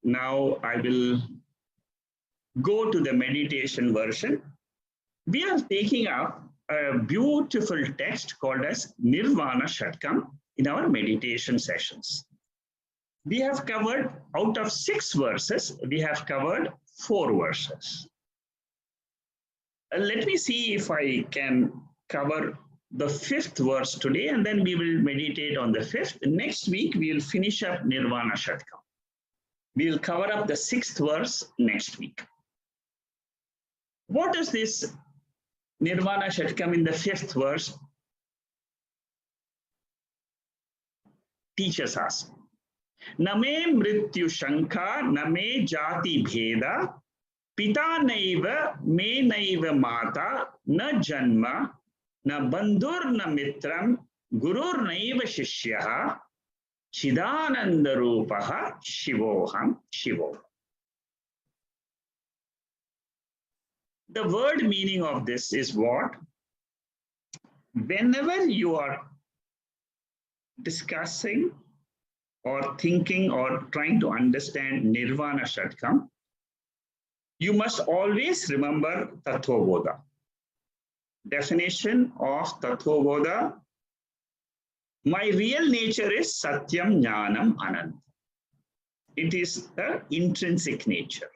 Now I will go to the meditation version. We are taking up a beautiful text called as Nirvana Shatkam in our meditation sessions. We have covered, out of 6 verses, we have covered 4 verses. Let me see if I can cover the 5th verse today, and then we will meditate on the 5th. Next week, we will finish up Nirvana Shatkam. We will cover up the 6th verse next week. What does this Nirvana Shatkam in the 5th verse teaches us? Name mrityu shanka, name jati bheda, pita naiva, me naiva mata, na janma, na bandhur na mitram, gurur naiva shishyaha, chidananda rupaha, shivoham, shivo. The word meaning of this is what? Whenever you are discussing or thinking or trying to understand Nirvana Shatkam, you must always remember Tattva Bodha. Definition of Tattva Bodha: my real nature is Satyam Jnanam Ananta. It is the intrinsic nature.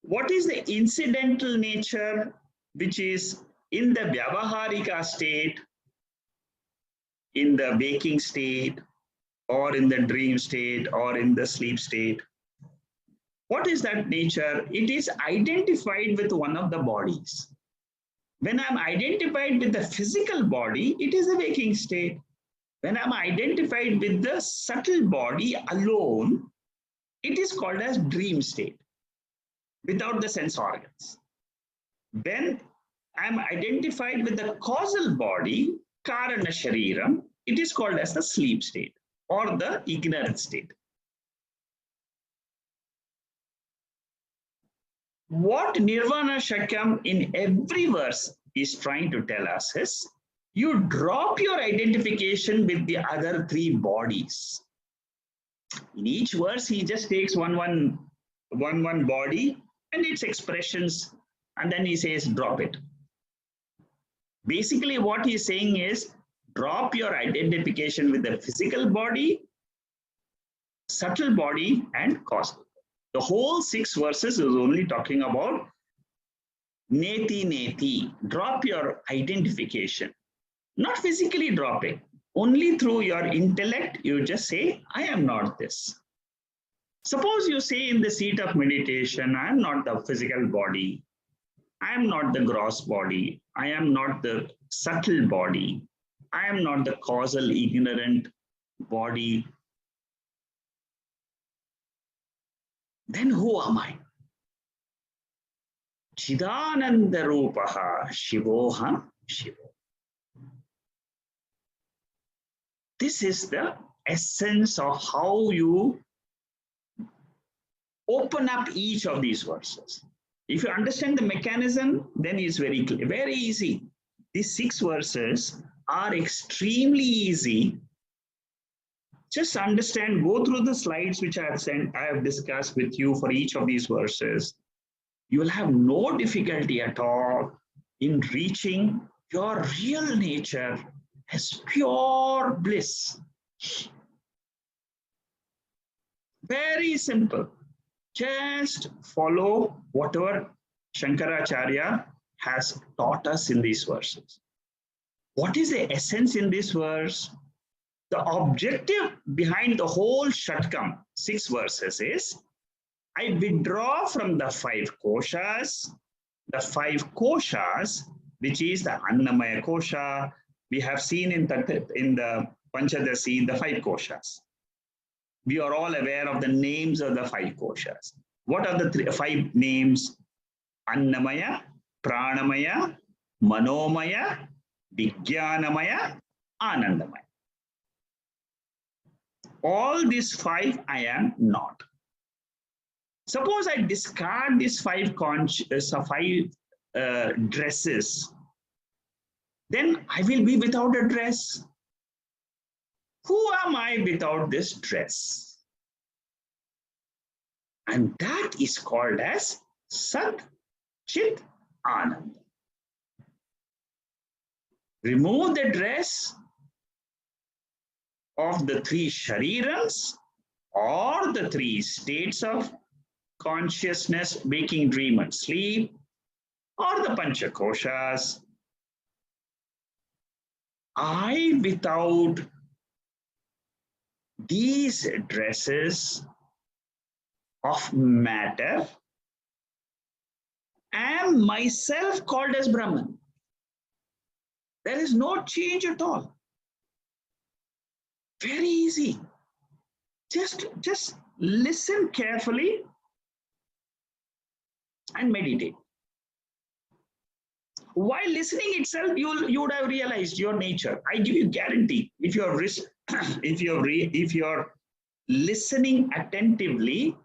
What is the incidental nature, which is in the Vyavaharika state, in the waking state, or in the dream state, or in the sleep state? What is that nature? It is identified with one of the bodies. When I'm identified with the physical body, it is a waking state. When I'm identified with the subtle body alone, it is called as dream state, without the sense organs. When I'm identified with the causal body, Karana Shariram, it is called as the sleep state or the ignorant state. What Nirvana Shatkam in every verse is trying to tell us is, you drop your identification with the other 3 bodies. In each verse, he just takes one body and its expressions, and then he says, drop it. Basically, what he's saying is, drop your identification with the physical body, subtle body, and causal. The whole 6 verses is only talking about neti neti. Drop your identification. Not physically drop it. Only through your intellect, you just say, I am not this. Suppose you say in the seat of meditation, I am not the physical body. I am not the gross body. I am not the subtle body. I am not the causal ignorant body. Then who am I? Chidananda Rupaha Shivoham Shivo. This is the essence of how you open up each of these verses. If you understand the mechanism, then it's very clear, very easy. These 6 verses are extremely easy. Just understand, go through the slides which I have sent, I have discussed with you for each of these verses. You will have no difficulty at all in reaching your real nature as pure bliss. Very simple. Just follow whatever Shankaracharya has taught us in these verses. What is the essence in this verse? The objective behind the whole Shatkam, 6 verses, is I withdraw from the 5 koshas. The 5 koshas, which is the Annamaya kosha, we have seen in the Panchadasi, the 5 koshas. We are all aware of the names of the 5 koshas. What are the 5 names? Annamaya, Pranamaya, Manomaya, Vijnanamaya, Anandamaya. All these 5 I am not. Suppose I discard these 5 dresses, then I will be without a dress. Who am I without this dress? And that is called as Sat Chit Anand. Remove the dress of the three sharirams or the three states of consciousness, waking, dream, and sleep, or the Panchakoshas. I, without these dresses of matter, am myself called as Brahman. There is no change at all. Very easy. Just listen carefully and meditate. While listening itself, you would have realized your nature. I give you guarantee. If you're if you're listening attentively,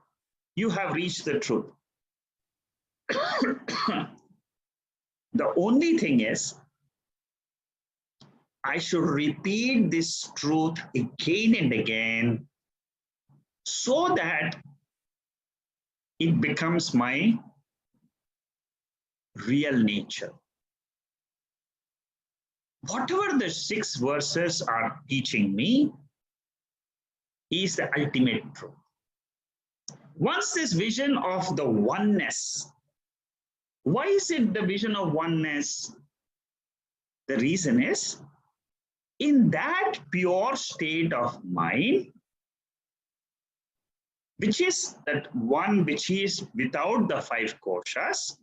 you have reached the truth. The only thing is, I should repeat this truth again and again so that it becomes my real nature. Whatever the 6 verses are teaching me is the ultimate truth. Once this vision of the oneness, why is it the vision of oneness? The reason is, in that pure state of mind, which is that one which is without the 5 koshas,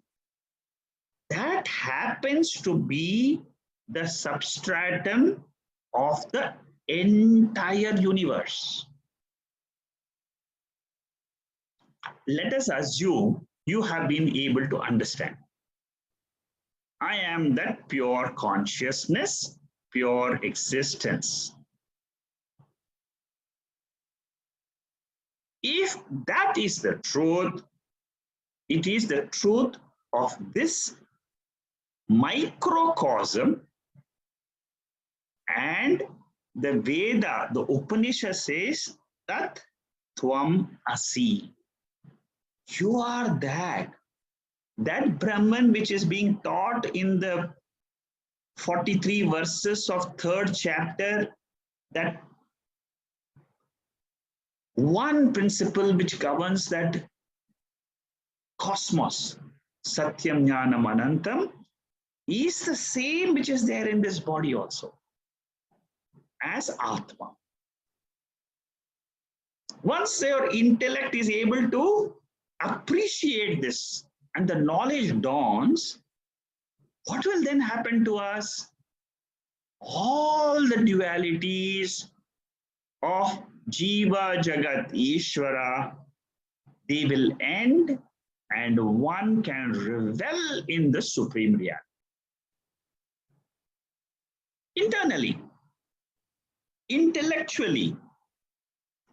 that happens to be the substratum of the entire universe. Let us assume you have been able to understand. I am that pure consciousness, pure existence. If that is the truth, it is the truth of this microcosm, and the Veda, the Upanishad says that Tvam Asi. You are that Brahman which is being taught in the 43 verses of 3rd chapter, that one principle which governs that cosmos, Satyam Jnanam Anantam, is the same which is there in this body also, as Atma. Once your intellect is able to appreciate this and the knowledge dawns, what will then happen to us? All the dualities of Jiva, Jagat, Ishvara, they will end, and one can revel in the supreme reality. Internally, intellectually,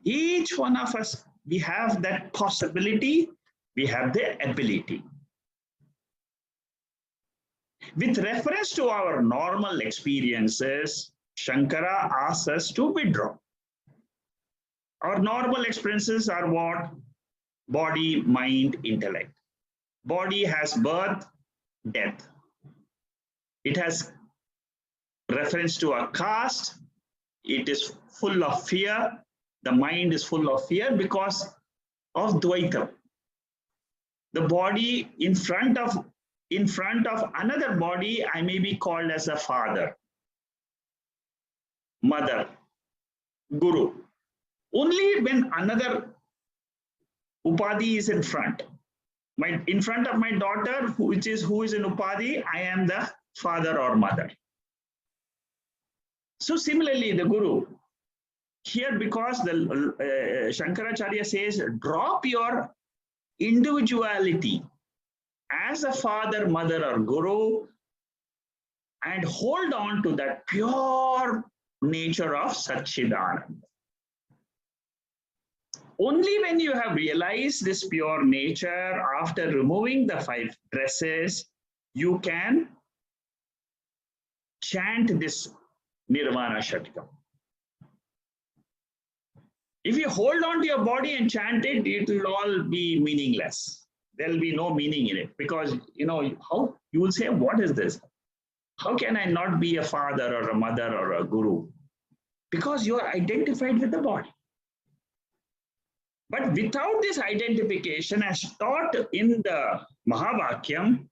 each one of us, we have that possibility, we have the ability. With reference to our normal experiences, Shankara asks us to withdraw. Our normal experiences are what? Body, mind, intellect. Body has birth, death. It has reference to a caste. It is full of fear. The mind is full of fear because of Dvaita. The body in front of another body, I may be called as a father, mother, guru. Only when another upadhi is in front. In front of my daughter, who is in upadhi, I am the father or mother. So similarly, the guru, here because the Shankaracharya says, drop your individuality as a father, mother, or guru, and hold on to that pure nature of Satchidananda. Only when you have realized this pure nature, after removing the 5 dresses, you can chant this Nirvana Shatkam. If you hold on to your body and chant it, it will all be meaningless. There will be no meaning in it because, how you will say, what is this? How can I not be a father or a mother or a guru? Because you are identified with the body. But without this identification as taught in the Mahavakyam,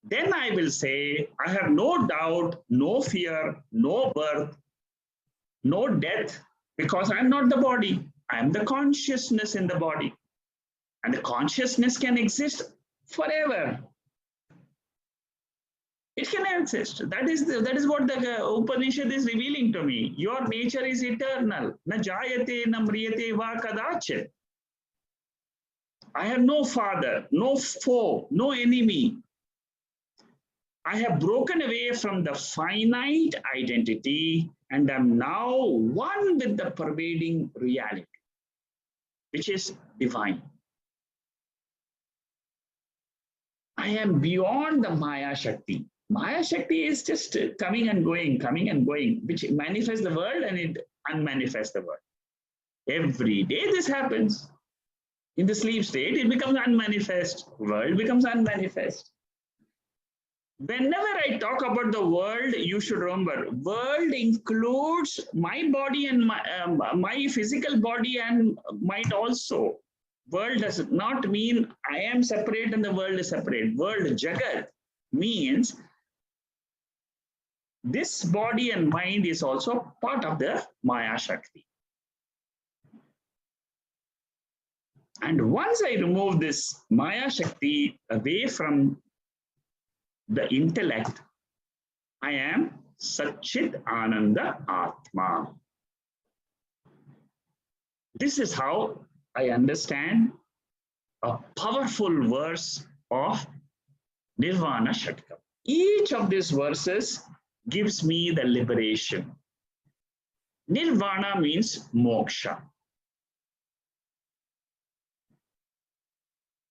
then I will say, I have no doubt, no fear, no birth, no death, because I'm not the body. I'm the consciousness in the body. And the consciousness can exist forever. It can exist. That is what the Upanishad is revealing to me. Your nature is eternal. Na jayate na mriyate va kadachit. I have no father, no foe, no enemy. I have broken away from the finite identity and am now one with the pervading reality, which is divine. I am beyond the Maya Shakti. Maya Shakti is just coming and going, which manifests the world and it unmanifests the world. Every day this happens. In the sleep state, it becomes unmanifest. World becomes unmanifest. Whenever I talk about the world, you should remember, world includes my body and my physical body and mind also. World does not mean I am separate and the world is separate. World, Jagat, means this body and mind is also part of the Maya Shakti. And once I remove this Maya Shakti away from the intellect, I am Satchit Ananda Atma. This is how I understand a powerful verse of Nirvana Shatkam. Each of these verses gives me the liberation. Nirvana means moksha.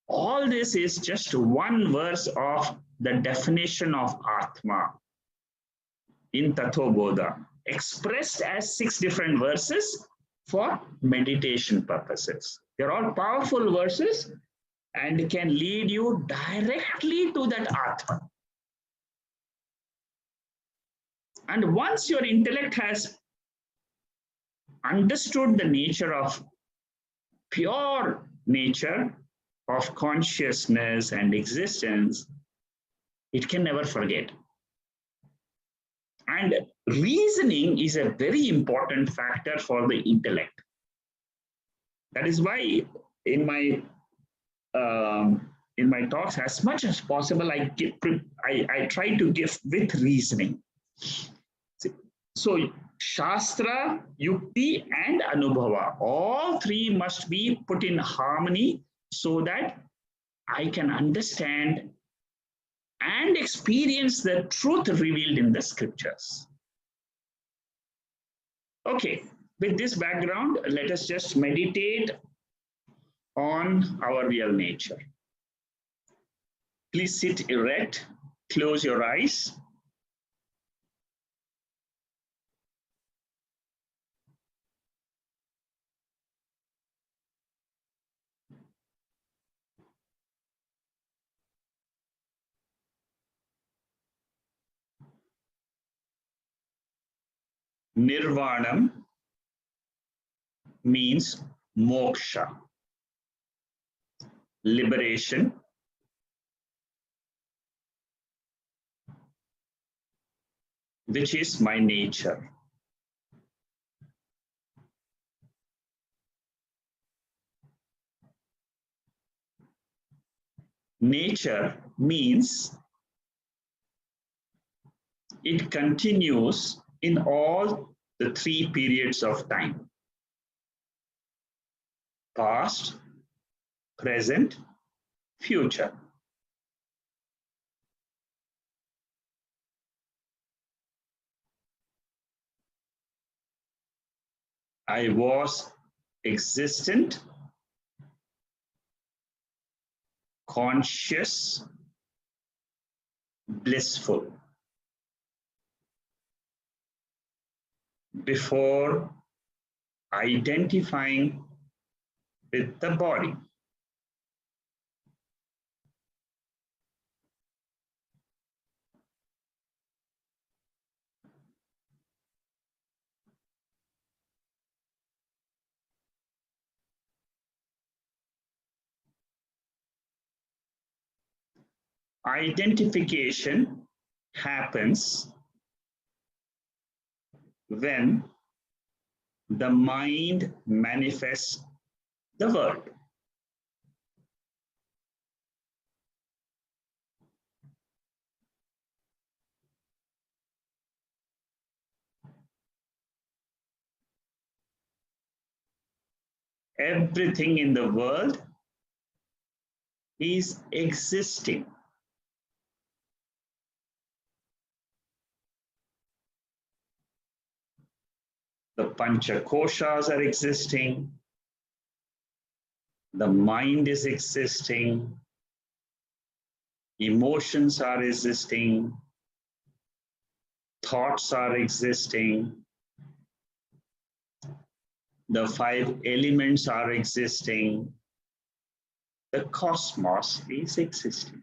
All this is just one verse of the definition of Atma in Tato Bodha, expressed as 6 different verses for meditation purposes. They're all powerful verses and can lead you directly to that Atma. And once your intellect has understood the nature of pure nature of consciousness and existence, it can never forget. And reasoning is a very important factor for the intellect. That is why in my talks, as much as possible, I try to give with reasoning. So Shastra, Yukti, and Anubhava, all 3 must be put in harmony so that I can understand and experience the truth revealed in the scriptures. Okay, with this background, let us just meditate on our real nature. Please sit erect, close your eyes. Nirvanam means moksha, liberation. Which is my nature. Nature means it continues in all the 3 periods of time: past, present, future. I was existent, conscious, blissful before identifying with the body. Identification happens when the mind manifests the world. Everything in the world is existing. The Pancha Koshas are existing. The mind is existing. Emotions are existing. Thoughts are existing. The five elements are existing. The cosmos is existing.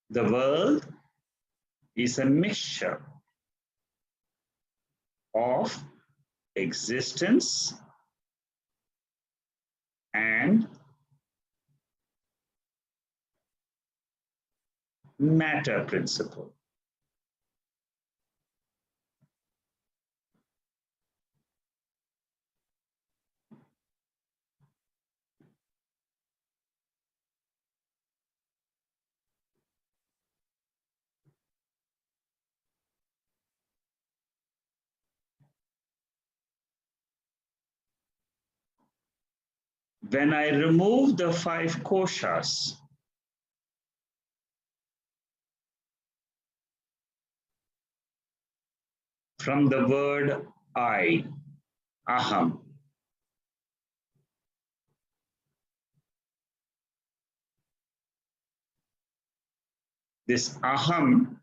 The world is a mixture of existence and matter principle. When I remove the five koshas, from the word I, aham, this aham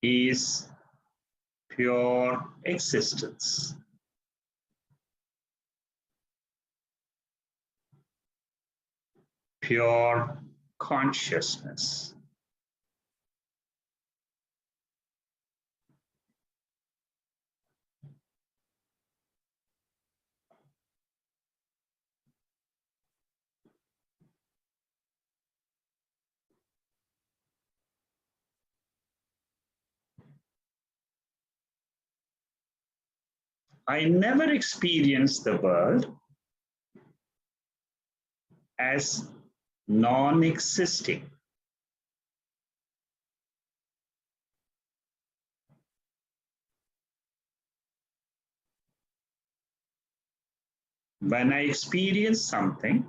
is pure existence. Pure consciousness. I never experienced the world as non-existing. When I experience something,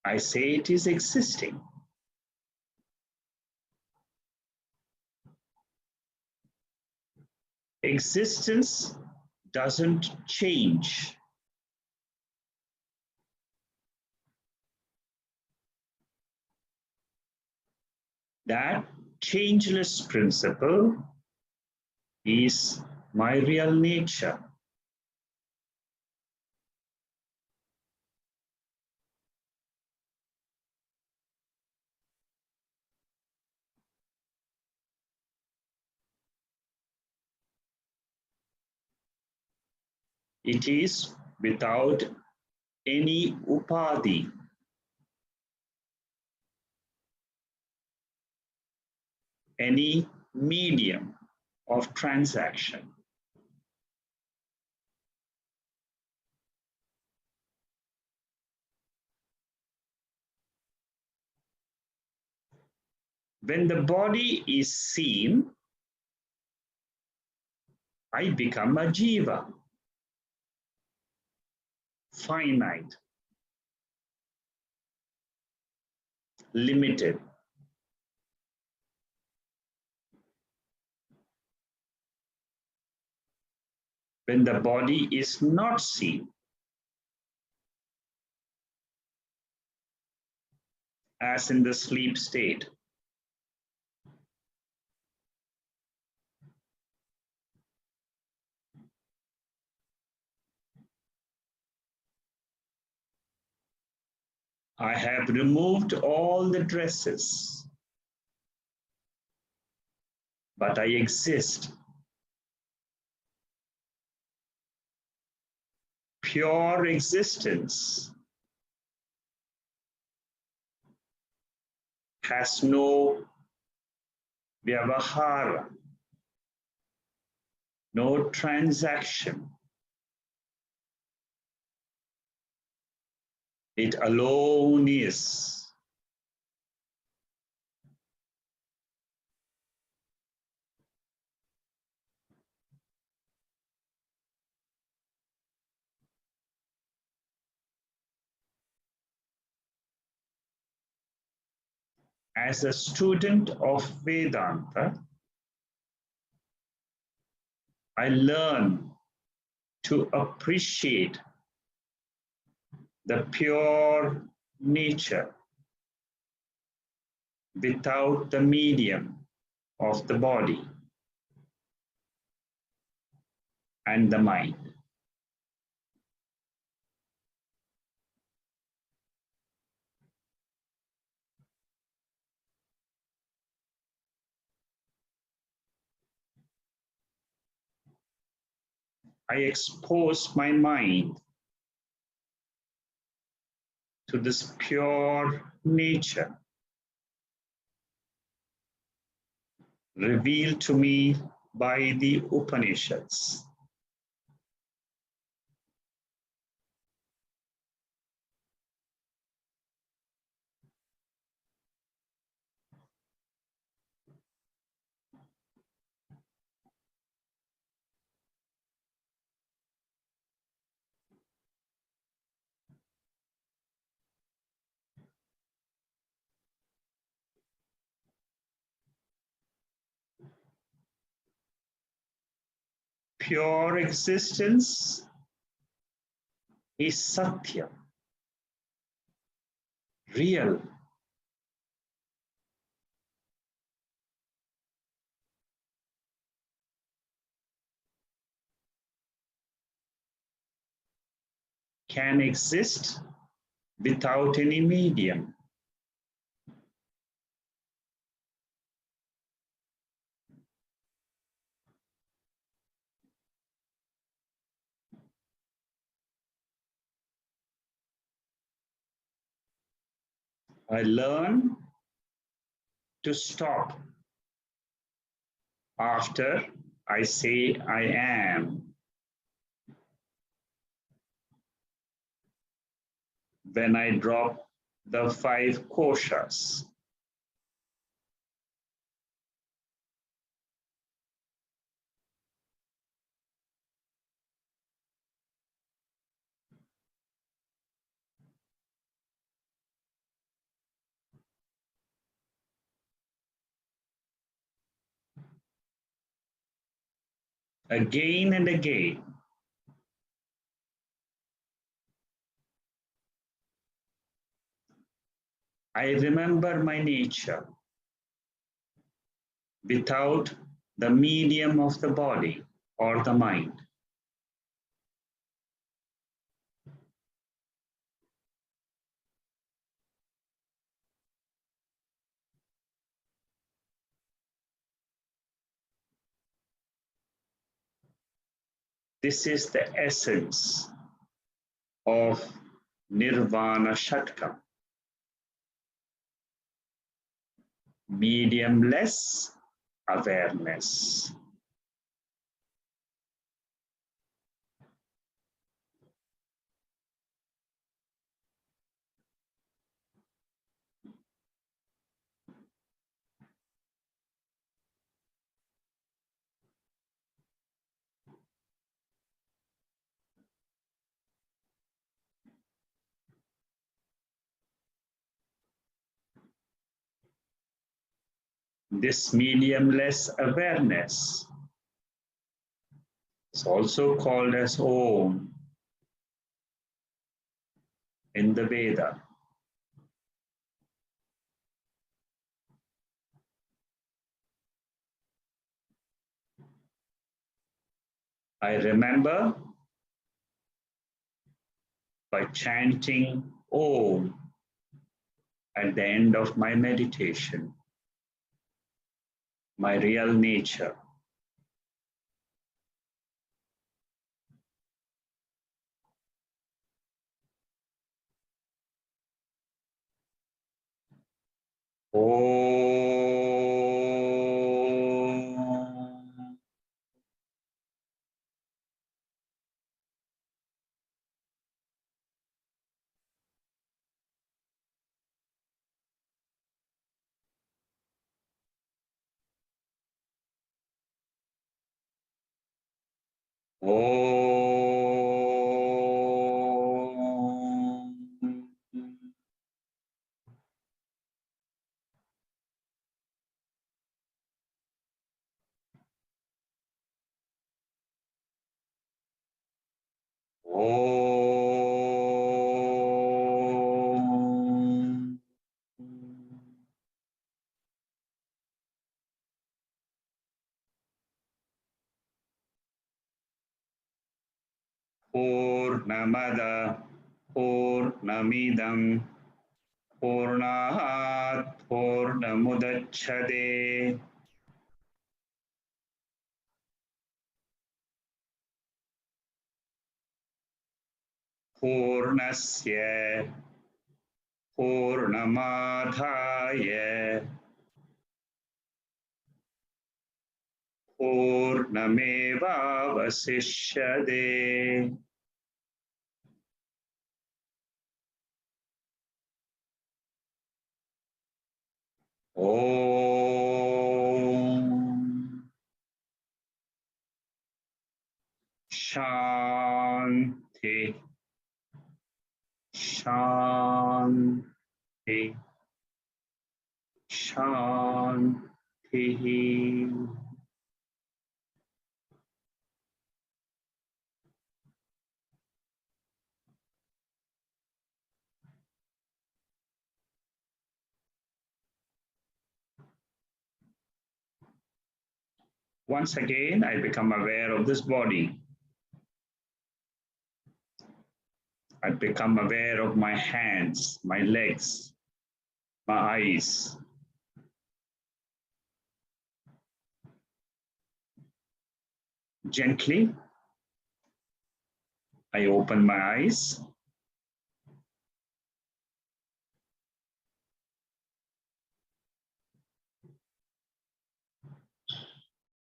I say it is existing. Existence doesn't change. That changeless principle is my real nature. It is without any upadhi, any medium of transaction. When the body is seen, I become a jiva, finite, limited. when the body is not seen, as in the sleep state. I have removed all the dresses, but I exist. Pure existence has no vyavahara, no transaction. It alone is. As a student of Vedanta, I learn to appreciate the pure nature without the medium of the body and the mind. I expose my mind to this pure nature revealed to me by the Upanishads. Pure existence is Satya, real. Can exist without any medium. I learn to stop after I say I am. When I drop the 5 koshas. Again and again, I remember my nature without the medium of the body or the mind. This is the essence of Nirvana Shatkam. Mediumless awareness. This mediumless awareness It's also called as Om in the Veda. I remember by chanting Om at the end of my meditation, my real nature. Om. Om. Om. Purnamada Purnamidam Purnahat Purnamudachyate Purnasya Purnamadhaya Purnamevavasishyate. Om Shanti Shanti Shanti. Once again, I become aware of this body. I become aware of my hands, my legs, my eyes. Gently, I open my eyes